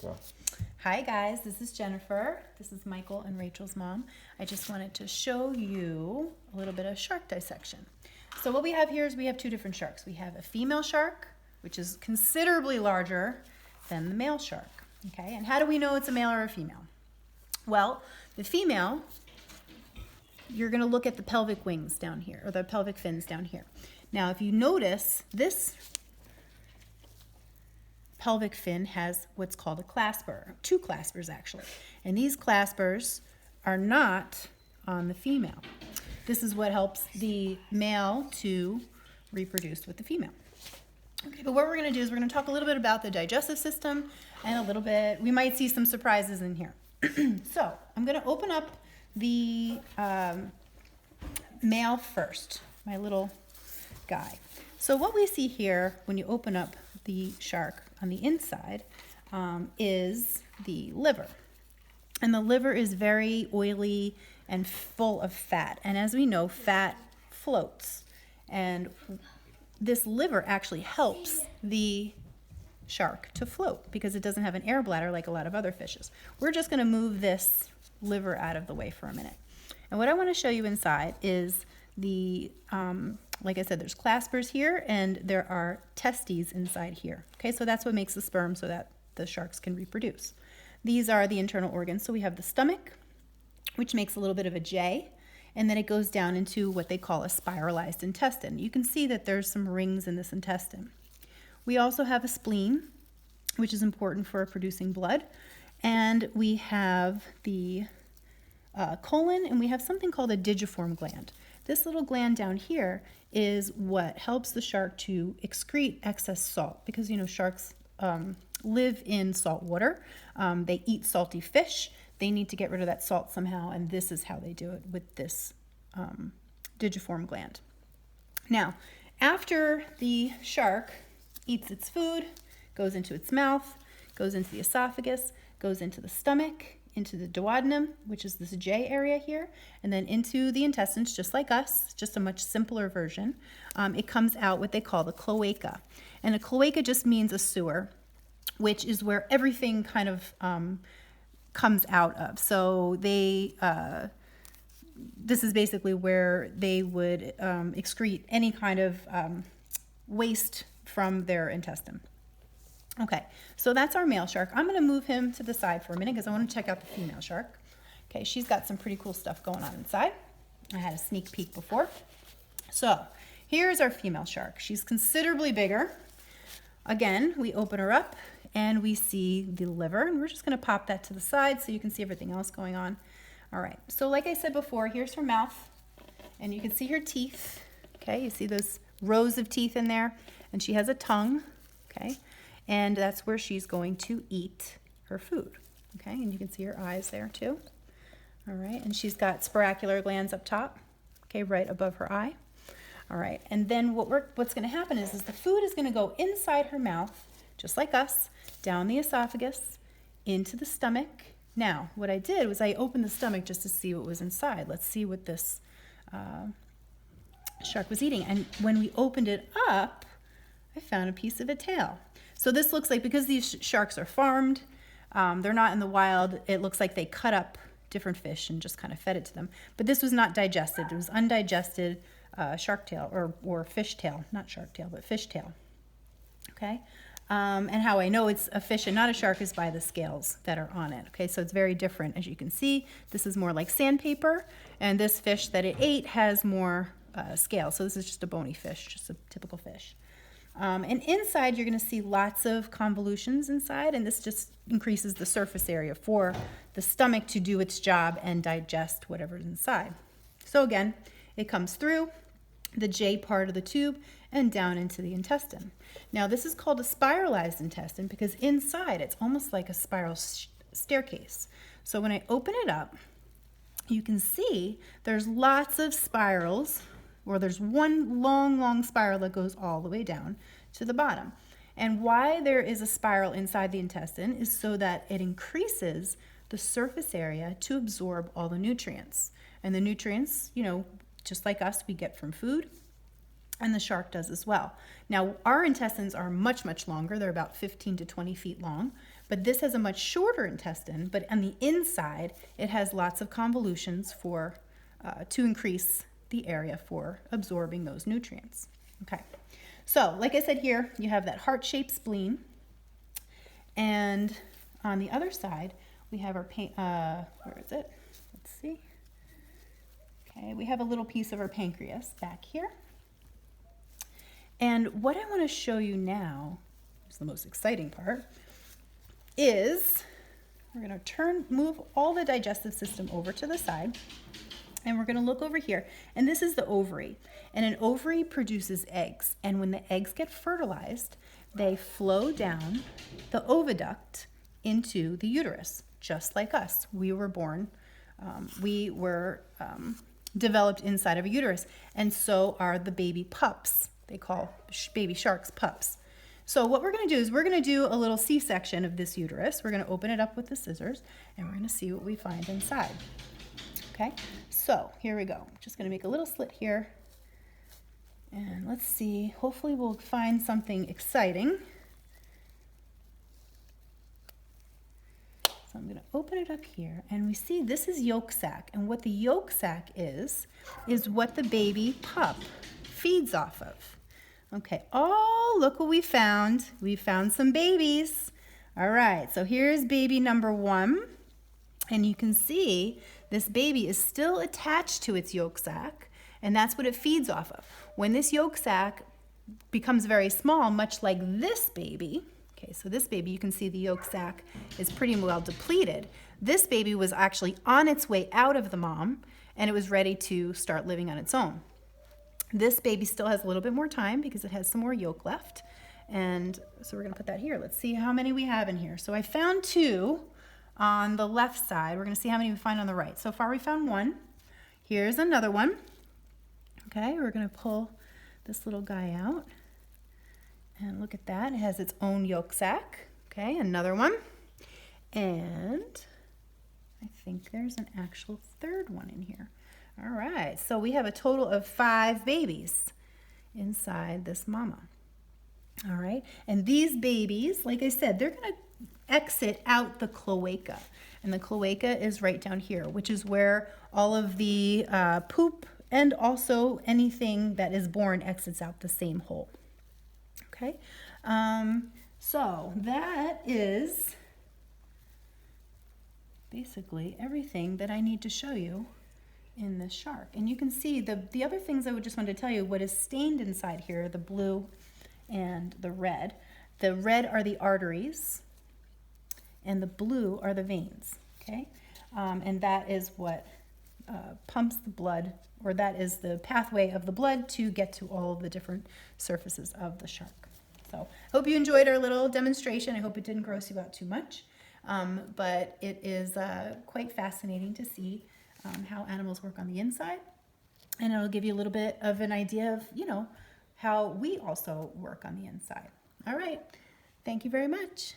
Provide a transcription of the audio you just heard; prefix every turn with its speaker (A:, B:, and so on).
A: So.
B: Hi guys, this is Jennifer. This is Michael and Rachel's mom. I just wanted to show you a little bit of shark dissection. So what we have here is we have two different sharks. We have a female shark, which is considerably larger than the male shark. Okay, and how do we know it's a male or a female? Well, the female, you're going to look at the pelvic wings down here, or the pelvic fins down here. Now, if you notice, this pelvic fin has what's called a clasper, two claspers actually. And these claspers are not on the female. This is what helps the male to reproduce with the female. Okay, but what we're going to do is we're going to talk a little bit about the digestive system and a little bit, we might see some surprises in here. So I'm going to open up the male first, my little guy. So what we see here when you open up the shark on the inside is the liver. And the liver is very oily and full of fat. And as we know, fat floats. And this liver actually helps the shark to float because it doesn't have an air bladder like a lot of other fishes. We're just going to move this liver out of the way for a minute. And what I want to show you inside is the, like I said, there's claspers here and there are testes inside here. Okay, so that's what makes the sperm so that the sharks can reproduce. These are the internal organs. So we have the stomach, which makes a little bit of a J, and then it goes down into what they call a spiralized intestine. You can see that there's some rings in this intestine. We also have a spleen, which is important for producing blood, and we have the colon, and we have something called a digiform gland. This little gland down here is what helps the shark to excrete excess salt because, you know, sharks live in salt water. They eat salty fish. They need to get rid of that salt somehow, and this is how they do it with this digiform gland. Now, after the shark eats its food, goes into its mouth, goes into the esophagus, goes into the stomach, into the duodenum, which is this J area here, and then into the intestines, just like us, just a much simpler version. It comes out what they call the cloaca. And a cloaca just means a sewer, which is where everything kind of comes out of. So they, this is basically where they would excrete any kind of waste from their intestine. Okay, so that's our male shark. I'm going to move him to the side for a minute because I want to check out the female shark. Okay, she's got some pretty cool stuff going on inside. I had a sneak peek before. So here's our female shark. She's considerably bigger. Again, we open her up and we see the liver, and we're just going to pop that to the side so you can see everything else going on. All right, so like I said before, here's her mouth, and you can see her teeth. Okay, you see those rows of teeth in there, and she has a tongue. Okay. And that's where she's going to eat her food, okay? And you can see her eyes there too. All right, and she's got spirochelar glands up top, okay, right above her eye. All right, and then what's gonna happen is the food is gonna go inside her mouth, just like us, down the esophagus, into the stomach. Now, what I did was I opened the stomach just to see what was inside. Let's see what this shark was eating. And when we opened it up, I found a piece of a tail. So this looks like, because these sharks are farmed, they're not in the wild, it looks like they cut up different fish and just kind of fed it to them. But this was not digested. It was undigested shark tail or fish tail, not shark tail, but fish tail. Okay? And how I know it's a fish and not a shark is by the scales that are on it. Okay, so it's very different. As you can see, this is more like sandpaper, and this fish that it ate has more scales. So this is just a bony fish, just a typical fish. And inside, you're going to see lots of convolutions inside, and this just increases the surface area for the stomach to do its job and digest whatever's inside. So again, it comes through the J part of the tube and down into the intestine. Now, this is called a spiralized intestine because inside, it's almost like a spiral staircase. So when I open it up, you can see there's lots of spirals, or there's one long spiral that goes all the way down to the bottom. And why there is a spiral inside the intestine is so that it increases the surface area to absorb all the nutrients. And the nutrients, you know, just like us, we get from food, and the shark does as well. Now, our intestines are much longer. They're about 15 to 20 feet long, but this has a much shorter intestine, but on the inside, it has lots of convolutions for, to increase the area for absorbing those nutrients. Okay, so like I said here, you have that heart-shaped spleen, and on the other side, we have our, where is it? Let's see. Okay, we have a little piece of our pancreas back here. And what I want to show you now, is the most exciting part, is we're going to move all the digestive system over to the side, and we're going to look over here. And this is the ovary. And an ovary produces eggs. And when the eggs get fertilized, they flow down the oviduct into the uterus, just like us. We were born, developed inside of a uterus, and so are the baby pups. They call baby sharks pups. So what we're going to do is we're going to do a little C-section of this uterus. We're going to open it up with the scissors, and we're going to see what we find inside. Okay, so here we go. I'm just going to make a little slit here, and let's see. Hopefully we'll find something exciting. So I'm going to open it up here, and we see this is yolk sac, and what the yolk sac is what the baby pup feeds off of. Okay, oh, look what we found. We found some babies. All right, so here's baby number 1, and you can see this baby is still attached to its yolk sac, and that's what it feeds off of. When this yolk sac becomes very small, much like this baby, okay, so this baby, you can see the yolk sac is pretty well depleted. This baby was actually on its way out of the mom, and it was ready to start living on its own. This baby still has a little bit more time because it has some more yolk left. And so we're going to put that here. Let's see how many we have in here. So I found 2 on the left side. We're going to see how many we find on the right. So far we found 1. Here's another one. Okay, we're going to pull this little guy out. And look at that. It has its own yolk sac. Okay, another one. And I think there's an actual 3rd one in here. All right, so we have a total of 5 babies inside this mama. All right, and these babies, like I said, they're going to exit out the cloaca. And the cloaca is right down here, which is where all of the poop and also anything that is born exits out the same hole. Okay, so that is basically everything that I need to show you in this shark. And you can see the other things I would just want to tell you, what is stained inside here, the blue and the red. The red are the arteries and the blue are the veins, okay? And that is what pumps the blood, or that is the pathway of the blood to get to all of the different surfaces of the shark. So I hope you enjoyed our little demonstration. I hope it didn't gross you out too much, but it is quite fascinating to see how animals work on the inside, and it'll give you a little bit of an idea of, you know, how we also work on the inside. All right, thank you very much.